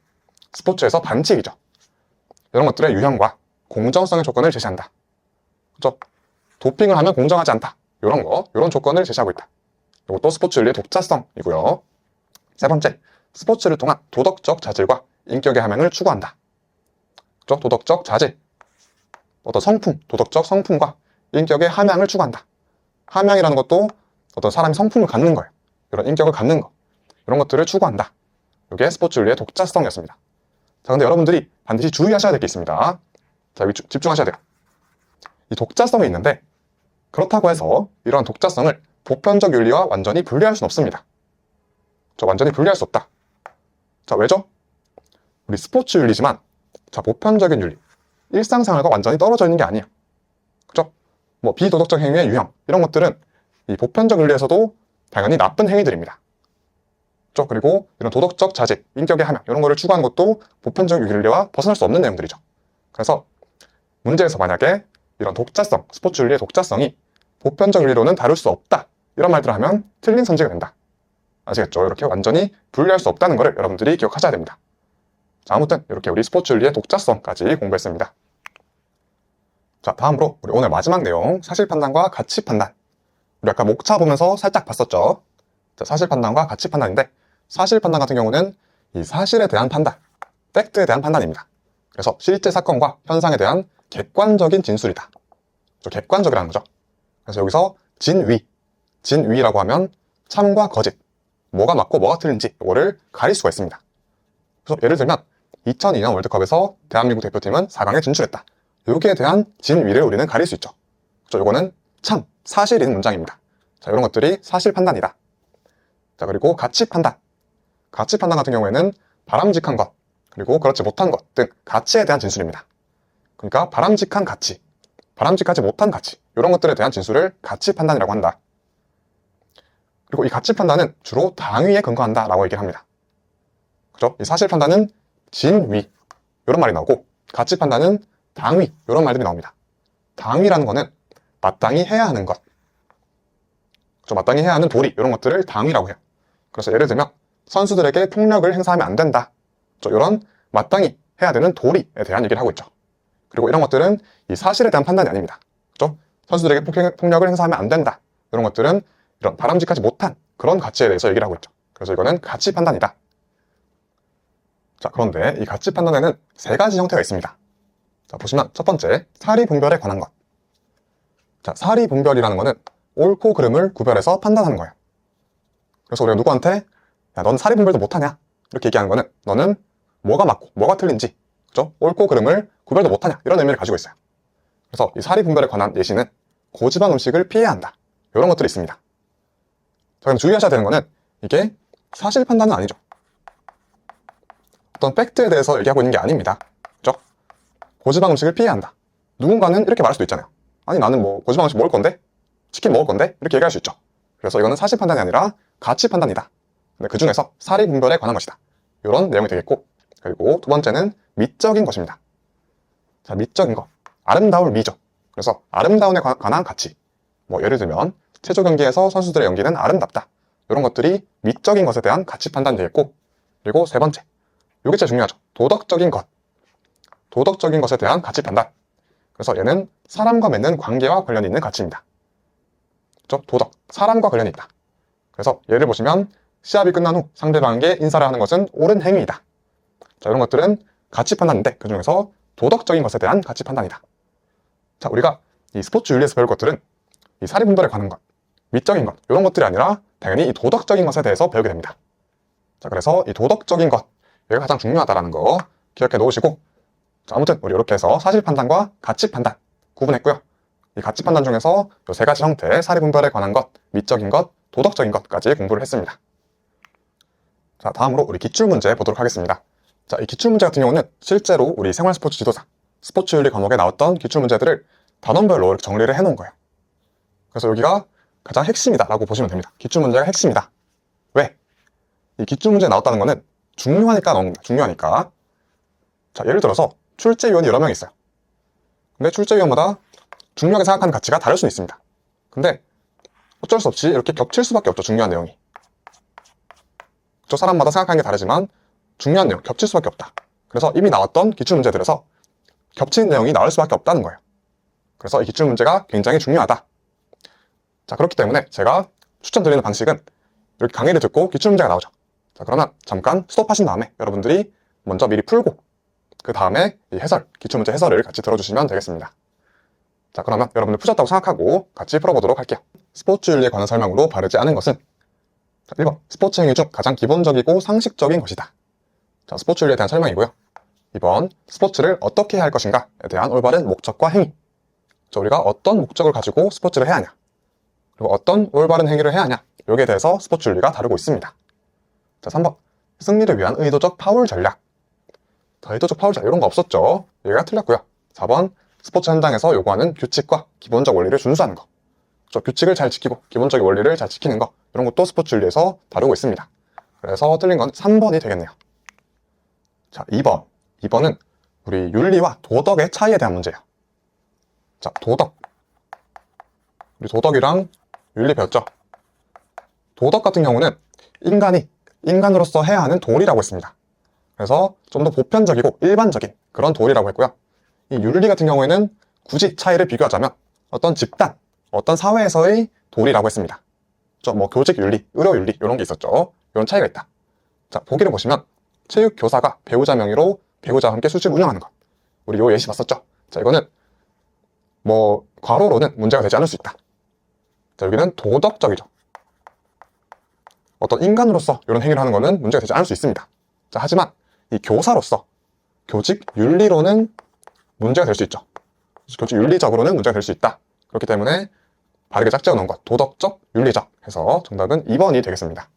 스포츠에서 반칙이죠. 이런 것들의 유형과 공정성의 조건을 제시한다. 그죠? 도핑을 하면 공정하지 않다. 이런 거, 이런 조건을 제시하고 있다. 이것도 스포츠 윤리의 독자성이고요. 세 번째, 스포츠를 통한 도덕적 자질과 인격의 함양을 추구한다. 그죠? 도덕적 자질, 어떤 성품, 도덕적 성품과 인격의 함양을 추구한다. 함양이라는 것도 어떤 사람이 성품을 갖는 거예요. 이런 인격을 갖는 거, 이런 것들을 추구한다. 이게 스포츠 윤리의 독자성이었습니다. 자, 근데 여러분들이 반드시 주의하셔야 될 게 있습니다. 자, 여기 집중하셔야 돼요. 이 독자성이 있는데 그렇다고 해서 이러한 독자성을 보편적 윤리와 완전히 분리할 수는 없습니다. 완전히 분리할 수 없다. 자, 왜죠? 우리 스포츠 윤리지만 자, 보편적인 윤리, 일상생활과 완전히 떨어져 있는 게 아니에요. 그죠? 비도덕적 행위의 유형 이런 것들은 이 보편적 윤리에서도 당연히 나쁜 행위들입니다. 그죠? 그리고 이런 도덕적 자질, 인격의 함양 이런 거를 추구하는 것도 보편적 윤리와 벗어날 수 없는 내용들이죠. 그래서 문제에서 만약에 이런 독자성, 스포츠 윤리의 독자성이 보편적 윤리로는 다룰 수 없다 이런 말들을 하면 틀린 선지가 된다. 아시겠죠? 이렇게 완전히 분리할 수 없다는 것을 여러분들이 기억하셔야 됩니다. 자, 아무튼 이렇게 우리 스포츠 윤리의 독자성까지 공부했습니다. 자, 다음으로 우리 오늘 마지막 내용, 사실 판단과 가치 판단. 우리 아까 목차 보면서 살짝 봤었죠. 자, 사실 판단과 가치 판단인데, 사실 판단 같은 경우는 이 사실에 대한 판단, 팩트에 대한 판단입니다. 그래서 실제 사건과 현상에 대한 객관적인 진술이다. 객관적이라는 거죠. 그래서 여기서 진위라고 하면 참과 거짓, 뭐가 맞고 뭐가 틀린지 이거를 가릴 수가 있습니다. 그래서 예를 들면 2002년 월드컵에서 대한민국 대표팀은 4강에 진출했다. 여기에 대한 진위를 우리는 가릴 수 있죠. 그래서 이거는 참, 사실인 문장입니다. 자, 이런 것들이 사실 판단이다. 자, 그리고 가치 판단. 가치 판단 같은 경우에는 바람직한 것, 그리고 그렇지 못한 것 등 가치에 대한 진술입니다. 그러니까 바람직한 가치, 바람직하지 못한 가치, 이런 것들에 대한 진술을 가치 판단이라고 한다. 그리고 이 가치 판단은 주로 당위에 근거한다라고 얘기를 합니다. 그죠? 이 사실 판단은 진위, 이런 말이 나오고, 가치 판단은 당위, 이런 말들이 나옵니다. 당위라는 거는 마땅히 해야 하는 것, 마땅히 해야 하는 도리, 이런 것들을 당위라고 해요. 그래서 예를 들면 선수들에게 폭력을 행사하면 안 된다, 이런 마땅히 해야 되는 도리에 대한 얘기를 하고 있죠. 그리고 이런 것들은 이 사실에 대한 판단이 아닙니다. 그죠? 선수들에게 폭력을 행사하면 안 된다, 이런 것들은 이런 바람직하지 못한 그런 가치에 대해서 얘기를 하고 있죠. 그래서 이거는 가치 판단이다. 자, 그런데 이 가치 판단에는 세 가지 형태가 있습니다. 자, 보시면 첫 번째, 사리분별에 관한 것. 자, 사리분별이라는 거는 옳고 그름을 구별해서 판단하는 거예요. 그래서 우리가 누구한테 야, 넌 사리분별도 못하냐? 이렇게 얘기하는 거는 너는 뭐가 맞고 뭐가 틀린지, 그죠? 옳고 그름을 구별도 못하냐? 이런 의미를 가지고 있어요. 그래서 이 사리분별에 관한 예시는 고지방 음식을 피해야 한다, 이런 것들이 있습니다. 자, 그럼 주의하셔야 되는 거는 이게 사실 판단은 아니죠. 어떤 팩트에 대해서 얘기하고 있는 게 아닙니다. 그죠? 고지방 음식을 피해야 한다. 누군가는 이렇게 말할 수도 있잖아요. 아니, 나는 뭐 고지방 음식 먹을 건데? 치킨 먹을 건데? 이렇게 얘기할 수 있죠. 그래서 이거는 사실 판단이 아니라 가치 판단이다. 근데 그 중에서 사리분별에 관한 것이다, 이런 내용이 되겠고, 그리고 두 번째는 미적인 것입니다. 자, 미적인 것. 아름다울 미죠. 그래서 아름다움에 관한 가치. 뭐 예를 들면 체조 경기에서 선수들의 연기는 아름답다, 이런 것들이 미적인 것에 대한 가치 판단이 되겠고, 그리고 세 번째, 이게 제일 중요하죠. 도덕적인 것. 도덕적인 것에 대한 가치 판단. 그래서 얘는 사람과 맺는 관계와 관련이 있는 가치입니다. 그렇죠? 도덕, 사람과 관련이 있다. 그래서 예를 보시면 시합이 끝난 후 상대방에게 인사를 하는 것은 옳은 행위이다. 자, 이런 것들은 가치 판단인데 그 중에서 도덕적인 것에 대한 가치 판단이다. 자, 우리가 이 스포츠 윤리에서 배울 것들은 이 사리분별에 관한 것, 미적인 것, 이런 것들이 아니라 당연히 이 도덕적인 것에 대해서 배우게 됩니다. 자, 그래서 이 도덕적인 것, 이게 가장 중요하다는 거 기억해 놓으시고, 자, 아무튼 우리 이렇게 해서 사실 판단과 가치 판단 구분했고요. 이 가치 판단 중에서 이 세 가지 형태, 사리분별에 관한 것, 미적인 것, 도덕적인 것까지 공부를 했습니다. 자, 다음으로 우리 기출문제 보도록 하겠습니다. 자, 이 기출문제 같은 경우는 실제로 우리 생활스포츠 지도사, 스포츠윤리 과목에 나왔던 기출문제들을 단원별로 이렇게 정리를 해놓은 거예요. 그래서 여기가 가장 핵심이다라고 보시면 됩니다. 기출문제가 핵심이다. 왜? 이 기출문제에 나왔다는 거는 중요하니까 나옵니다 중요하니까. 자, 예를 들어서 출제위원이 여러 명 있어요. 근데 출제위원마다 중요하게 생각하는 가치가 다를 수는 있습니다. 근데 어쩔 수 없이 이렇게 겹칠 수밖에 없죠, 중요한 내용이. 저 사람마다 생각하는 게 다르지만 중요한 내용, 겹칠 수밖에 없다. 그래서 이미 나왔던 기출문제들에서 겹치는 내용이 나올 수밖에 없다는 거예요. 그래서 이 기출문제가 굉장히 중요하다. 자, 그렇기 때문에 제가 추천드리는 방식은 이렇게 강의를 듣고 기출문제가 나오죠. 자, 그러면 잠깐 스톱하신 다음에 여러분들이 먼저 미리 풀고 그 다음에 이 해설, 기출문제 해설을 같이 들어주시면 되겠습니다. 자, 그러면 여러분들 푸셨다고 생각하고 같이 풀어보도록 할게요. 스포츠 윤리에 관한 설명으로 바르지 않은 것은, 자, 1번, 스포츠 행위 중 가장 기본적이고 상식적인 것이다. 자, 스포츠 윤리에 대한 설명이고요. 2번, 스포츠를 어떻게 해야 할 것인가에 대한 올바른 목적과 행위. 자, 우리가 어떤 목적을 가지고 스포츠를 해야 하냐, 그리고 어떤 올바른 행위를 해야 하냐, 여기에 대해서 스포츠 윤리가 다루고 있습니다. 자, 3번, 승리를 위한 의도적 파울 전략. 자, 의도적 파울 전략 이런 거 없었죠. 얘가 틀렸고요. 4번, 스포츠 현장에서 요구하는 규칙과 기본적 원리를 준수하는 거. 규칙을 잘 지키고 기본적인 원리를 잘 지키는 거, 이런 것도 스포츠 윤리에서 다루고 있습니다. 그래서 틀린 건 3번이 되겠네요. 자, 2번은 우리 윤리와 도덕의 차이에 대한 문제예요. 자, 도덕. 우리 도덕이랑 윤리 배웠죠? 도덕 같은 경우는 인간이 인간으로서 해야 하는 도리라고 했습니다. 그래서 좀 더 보편적이고 일반적인 그런 도리라고 했고요. 이 윤리 같은 경우에는 굳이 차이를 비교하자면 어떤 집단, 어떤 사회에서의 도리라고 했습니다. 뭐 교직윤리, 의료윤리 이런 게 있었죠. 이런 차이가 있다. 자, 보기를 보시면 체육교사가 배우자 명의로 배우자와 함께 술집 운영하는 것. 우리 요 예시 봤었죠. 자, 이거는 뭐 과로로는 문제가 되지 않을 수 있다. 자, 여기는 도덕적이죠. 어떤 인간으로서 이런 행위를 하는 것은 문제가 되지 않을 수 있습니다. 자, 하지만 이 교사로서 교직 윤리로는 문제가 될 수 있죠. 교직 윤리적으로는 문제가 될 수 있다. 그렇기 때문에 바르게 짝지어 놓은 것, 도덕적, 윤리적 해서 정답은 2번이 되겠습니다.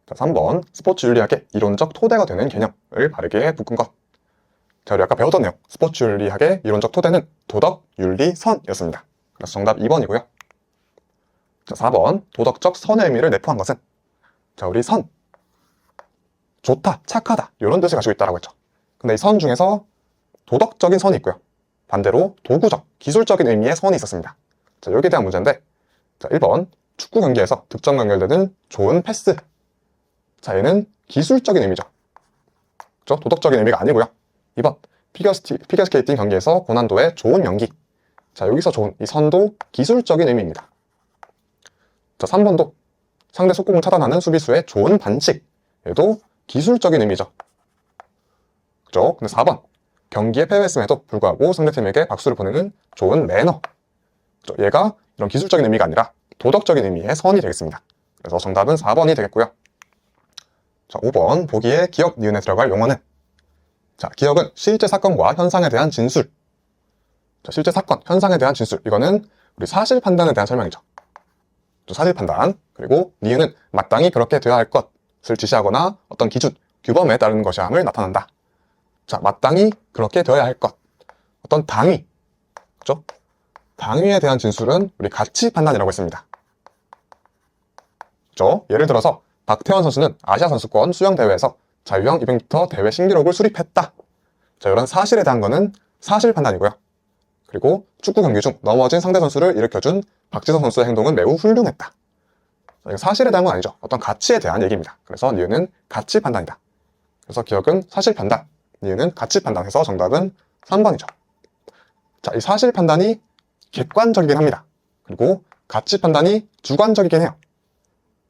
자, 3번 스포츠 윤리학의 이론적 토대가 되는 개념을 바르게 묶은 것. 자, 우리 아까 배웠던 내용, 스포츠 윤리학의 이론적 토대는 도덕, 윤리, 선이었습니다. 그래서 정답 2번이고요. 자, 4번 도덕적 선의 의미를 내포한 것은, 자, 우리 선, 좋다, 착하다 이런 뜻을 가지고 있다고 했죠. 근데 이 선 중에서 도덕적인 선이 있고요. 반대로 도구적, 기술적인 의미의 선이 있었습니다. 자, 여기에 대한 문제인데, 자, 1번 축구 경기에서 득점 연결되는 좋은 패스. 자, 얘는 기술적인 의미죠. 그렇죠? 도덕적인 의미가 아니고요. 2번 피겨스케이팅 경기에서 고난도의 좋은 연기. 자, 여기서 좋은 이 선도 기술적인 의미입니다. 자, 3번도 상대 속공을 차단하는 수비수의 좋은 반칙. 얘도 기술적인 의미죠. 그죠? 근데 4번 경기에 패배했음에도 불구하고 상대팀에게 박수를 보내는 좋은 매너. 그죠? 얘가 이런 기술적인 의미가 아니라 도덕적인 의미의 선이 되겠습니다. 그래서 정답은 4번이 되겠고요. 자, 5번 보기에 기억, 니은에 들어갈 용어는, 자, 기억은 실제 사건과 현상에 대한 진술. 자, 실제 사건, 현상에 대한 진술. 이거는 우리 사실 판단에 대한 설명이죠. 사실 판단. 그리고 니은은 마땅히 그렇게 되어야 할 것을 지시하거나 어떤 기준, 규범에 따르는 것이함을 나타난다. 자, 마땅히 그렇게 되어야 할 것. 어떤 당위. 그죠? 당위에 대한 진술은 우리 가치 판단이라고 했습니다. 그죠? 예를 들어서 박태원 선수는 아시아 선수권 수영대회에서 자유형 200m 대회 신기록을 수립했다. 자, 이런 사실에 대한 거는 사실 판단이고요. 그리고 축구 경기 중 넘어진 상대 선수를 일으켜준 박지성 선수의 행동은 매우 훌륭했다. 자, 이거 사실에 대한 건 아니죠. 어떤 가치에 대한 얘기입니다. 그래서 니은은 가치 판단이다. 그래서 기억은 사실 판단, 니은은 가치 판단해서 정답은 3번이죠. 자, 이 사실 판단이 객관적이긴 합니다. 그리고 가치 판단이 주관적이긴 해요.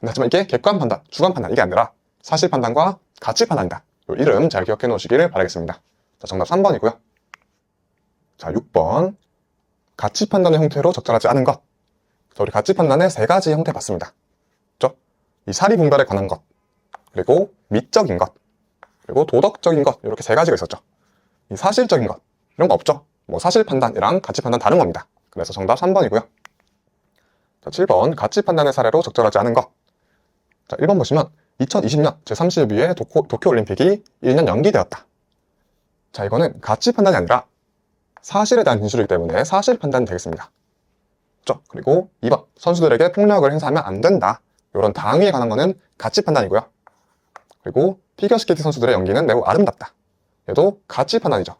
하지만 이게 객관 판단, 주관 판단 이게 아니라 사실 판단과 가치 판단이다. 이 이름 잘 기억해 놓으시기를 바라겠습니다. 자, 정답 3번이고요. 자, 6번 가치 판단의 형태로 적절하지 않은 것. 자, 우리 가치 판단의 세 가지 형태 봤습니다. 그렇죠? 이 사리분별에 관한 것, 그리고 미적인 것, 그리고 도덕적인 것, 이렇게 세 가지가 있었죠. 이 사실적인 것 이런 거 없죠. 뭐 사실 판단이랑 가치 판단 다른 겁니다. 그래서 정답 3번이고요. 자, 7번 가치 판단의 사례로 적절하지 않은 것. 자, 1번 보시면 2020년 제32회 도쿄올림픽이 1년 연기되었다. 자, 이거는 가치 판단이 아니라 사실에 대한 진술이기 때문에 사실 판단이 되겠습니다. 그렇죠? 그리고 2번 선수들에게 폭력을 행사하면 안 된다. 이런 당위에 관한 거는 가치 판단이고요. 그리고 피겨스케이팅 선수들의 연기는 매우 아름답다. 얘도 가치 판단이죠.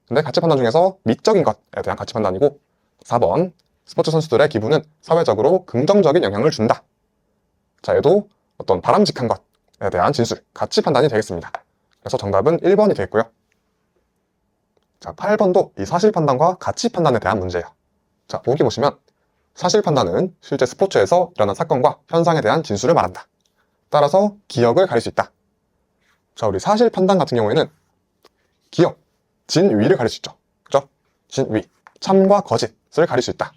근데 가치 판단 중에서 미적인 것에 대한 가치 판단이고, 4번 스포츠 선수들의 기분은 사회적으로 긍정적인 영향을 준다. 자, 얘도 어떤 바람직한 것에 대한 진술, 가치 판단이 되겠습니다. 그래서 정답은 1번이 되겠고요. 자, 8번도 이 사실 판단과 가치 판단에 대한 문제예요. 자, 보기 보시면 사실 판단은 실제 스포츠에서 일어난 사건과 현상에 대한 진술을 말한다. 따라서 기억을 가릴 수 있다. 자, 우리 사실 판단 같은 경우에는 기억, 진위를 가릴 수 있죠. 그죠? 진위, 참과 거짓을 가릴 수 있다.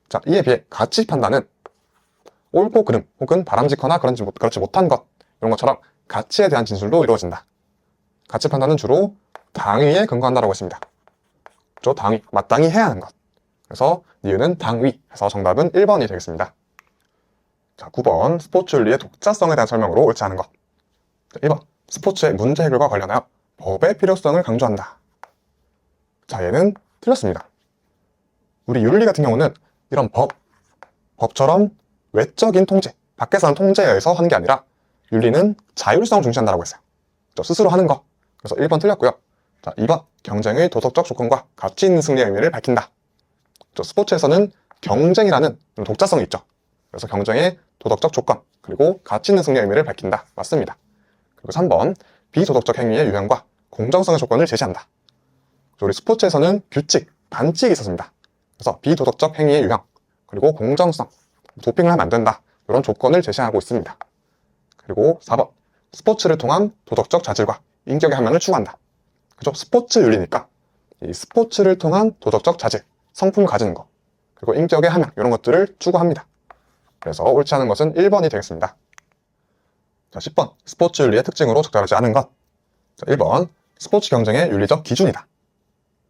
자, 이에 비해 가치 판단은 옳고 그름 혹은 바람직하거나 그렇지 못한 것 이런 것처럼 가치에 대한 진술로 이루어진다. 가치 판단은 주로 당위에 근거한다라고 했습니다. 그렇죠? 당위, 마땅히 해야 하는 것. 그래서 니은은 당위 해서 정답은 1번이 되겠습니다. 자, 9번 스포츠 윤리의 독자성에 대한 설명으로 옳지 않은 것. 자, 1번 스포츠의 문제 해결과 관련하여 법의 필요성을 강조한다. 자, 얘는 틀렸습니다. 우리 윤리 같은 경우는 이런 법처럼 외적인 통제, 밖에서 하는 통제에 의해서 하는 게 아니라 윤리는 자율성을 중시한다고 했어요. 스스로 하는 거. 그래서 1번 틀렸고요. 자, 2번 경쟁의 도덕적 조건과 가치 있는 승리의 의미를 밝힌다. 스포츠에서는 경쟁이라는 독자성이 있죠. 그래서 경쟁의 도덕적 조건, 그리고 가치 있는 승리의 의미를 밝힌다. 맞습니다. 그리고 3번 비도덕적 행위의 유형과 공정성의 조건을 제시한다. 우리 스포츠에서는 규칙, 반칙이 있었습니다. 그래서 비도덕적 행위의 유형, 그리고 공정성, 도핑을 하면 안 된다. 이런 조건을 제시하고 있습니다. 그리고 4번, 스포츠를 통한 도덕적 자질과 인격의 함양을 추구한다. 그죠? 스포츠 윤리니까 이 스포츠를 통한 도덕적 자질, 성품을 가지는 것, 그리고 인격의 함양 이런 것들을 추구합니다. 그래서 옳지 않은 것은 1번이 되겠습니다. 자, 10번, 스포츠 윤리의 특징으로 적절하지 않은 것. 자, 1번, 스포츠 경쟁의 윤리적 기준이다.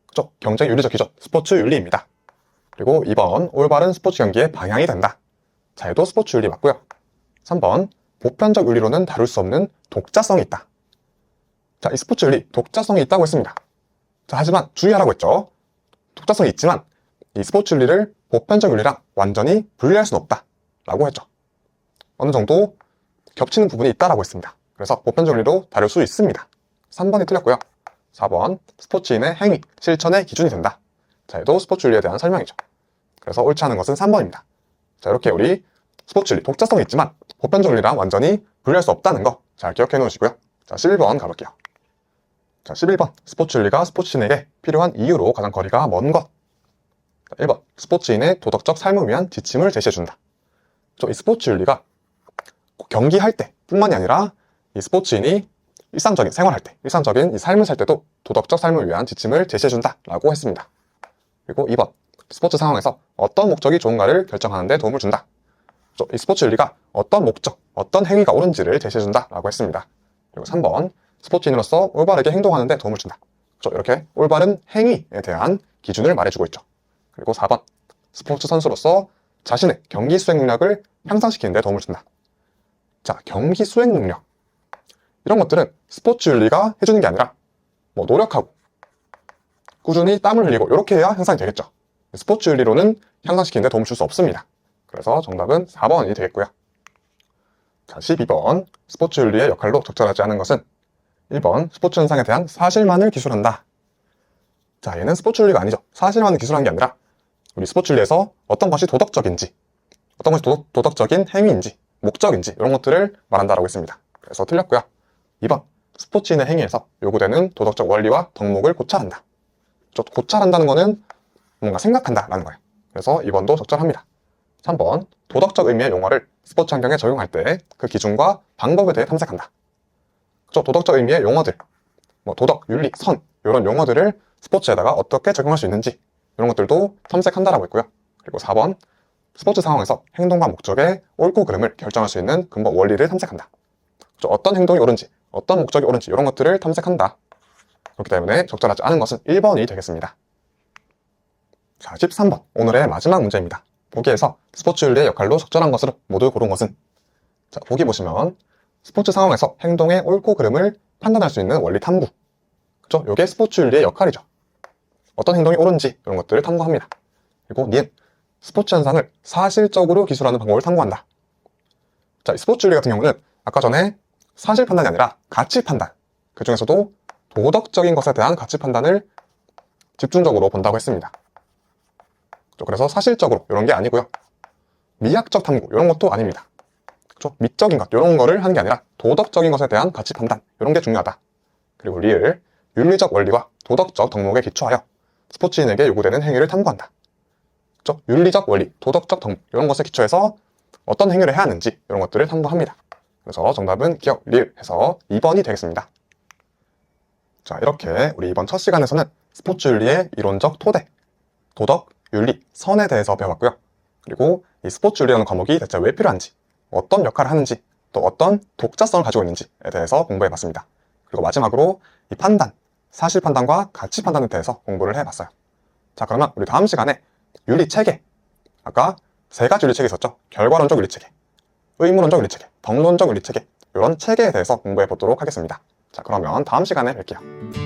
그죠? 경쟁 윤리적 기준, 스포츠 윤리입니다. 그리고 2번, 올바른 스포츠 경기의 방향이 된다. 자, 얘도 스포츠 윤리 맞고요. 3번, 보편적 윤리로는 다룰 수 없는 독자성이 있다. 자, 이 스포츠 윤리, 독자성이 있다고 했습니다. 자, 하지만 주의하라고 했죠. 독자성이 있지만 이 스포츠 윤리를 보편적 윤리랑 완전히 분리할 수는 없다 라고 했죠. 어느 정도 겹치는 부분이 있다라고 했습니다. 그래서 보편적 윤리로 다룰 수 있습니다. 3번이 틀렸고요. 4번, 스포츠인의 행위, 실천의 기준이 된다. 자, 얘도 스포츠 윤리에 대한 설명이죠. 그래서 옳지 않은 것은 3번입니다. 자, 이렇게 우리 스포츠 윤리, 독자성이 있지만 보편적 윤리랑 완전히 분리할 수 없다는 거 잘 기억해 놓으시고요. 자, 11번 가볼게요. 자, 11번, 스포츠 윤리가 스포츠인에게 필요한 이유로 가장 거리가 먼 것. 자, 1번, 스포츠인의 도덕적 삶을 위한 지침을 제시해준다. 이 스포츠 윤리가 경기할 때 뿐만이 아니라 이 스포츠인이 일상적인 생활할 때, 일상적인 이 삶을 살 때도 도덕적 삶을 위한 지침을 제시해준다 라고 했습니다. 그리고 2번, 스포츠 상황에서 어떤 목적이 좋은가를 결정하는 데 도움을 준다. 이 스포츠 윤리가 어떤 목적, 어떤 행위가 옳은지를 제시해준다 라고 했습니다. 그리고 3번, 스포츠인으로서 올바르게 행동하는 데 도움을 준다. 이렇게 올바른 행위에 대한 기준을 말해주고 있죠. 그리고 4번, 스포츠 선수로서 자신의 경기 수행 능력을 향상시키는 데 도움을 준다. 자, 경기 수행 능력. 이런 것들은 스포츠 윤리가 해주는 게 아니라 노력하고 꾸준히 땀을 흘리고 이렇게 해야 향상이 되겠죠. 스포츠 윤리로는 향상시키는 데 도움을 줄 수 없습니다. 그래서 정답은 4번이 되겠고요. 자, 12번, 스포츠 윤리의 역할로 적절하지 않은 것은 1번, 스포츠 현상에 대한 사실만을 기술한다. 자, 얘는 스포츠 윤리가 아니죠. 사실만을 기술하는 게 아니라 우리 스포츠 윤리에서 어떤 것이 도덕적인지, 어떤 것이 도덕적인 행위인지, 목적인지 이런 것들을 말한다라고 했습니다. 그래서 틀렸고요. 2번, 스포츠인의 행위에서 요구되는 도덕적 원리와 덕목을 고찰한다. 고찰한다는 거는 뭔가 생각한다라는 거예요. 그래서 2번도 적절합니다. 3번, 도덕적 의미의 용어를 스포츠 환경에 적용할 때 그 기준과 방법에 대해 탐색한다. 도덕적 의미의 용어들, 도덕, 윤리, 선 이런 용어들을 스포츠에다가 어떻게 적용할 수 있는지 이런 것들도 탐색한다라고 했고요. 그리고 4번, 스포츠 상황에서 행동과 목적의 옳고 그름을 결정할 수 있는 근본 원리를 탐색한다. 어떤 행동이 옳은지, 어떤 목적이 옳은지 이런 것들을 탐색한다. 그렇기 때문에 적절하지 않은 것은 1번이 되겠습니다. 자, 13번, 오늘의 마지막 문제입니다. 보기에서 스포츠 윤리의 역할로 적절한 것으로 모두 고른 것은? 자, 보기 보시면 스포츠 상황에서 행동의 옳고 그름을 판단할 수 있는 원리 탐구. 그죠? 이게 스포츠 윤리의 역할이죠. 어떤 행동이 옳은지 이런 것들을 탐구합니다. 그리고 니은, 스포츠 현상을 사실적으로 기술하는 방법을 탐구한다. 자, 이 스포츠 윤리 같은 경우는 아까 전에 사실 판단이 아니라 가치 판단, 그 중에서도 도덕적인 것에 대한 가치 판단을 집중적으로 본다고 했습니다. 그래서 사실적으로 이런 게 아니고요. 미학적 탐구 이런 것도 아닙니다. 미적인 것 이런 거를 하는 게 아니라 도덕적인 것에 대한 가치 판단 이런 게 중요하다. 그리고 리을, 윤리적 원리와 도덕적 덕목에 기초하여 스포츠인에게 요구되는 행위를 탐구한다. 윤리적 원리, 도덕적 덕목 이런 것에 기초해서 어떤 행위를 해야 하는지 이런 것들을 탐구합니다. 그래서 정답은 기억, 리을 해서 2번이 되겠습니다. 자, 이렇게 우리 이번 첫 시간에서는 스포츠 윤리의 이론적 토대, 도덕, 윤리, 선에 대해서 배워봤고요. 그리고 이 스포츠 윤리라는 과목이 대체 왜 필요한지, 어떤 역할을 하는지, 또 어떤 독자성을 가지고 있는지에 대해서 공부해봤습니다. 그리고 마지막으로 이 판단, 사실 판단과 가치 판단에 대해서 공부를 해봤어요. 자, 그러면 우리 다음 시간에 윤리 체계, 아까 3가지 윤리 체계 있었죠? 결과론적 윤리 체계, 의무론적 윤리 체계, 덕론적 윤리 체계 이런 체계에 대해서 공부해 보도록 하겠습니다. 자, 그러면 다음 시간에 뵐게요.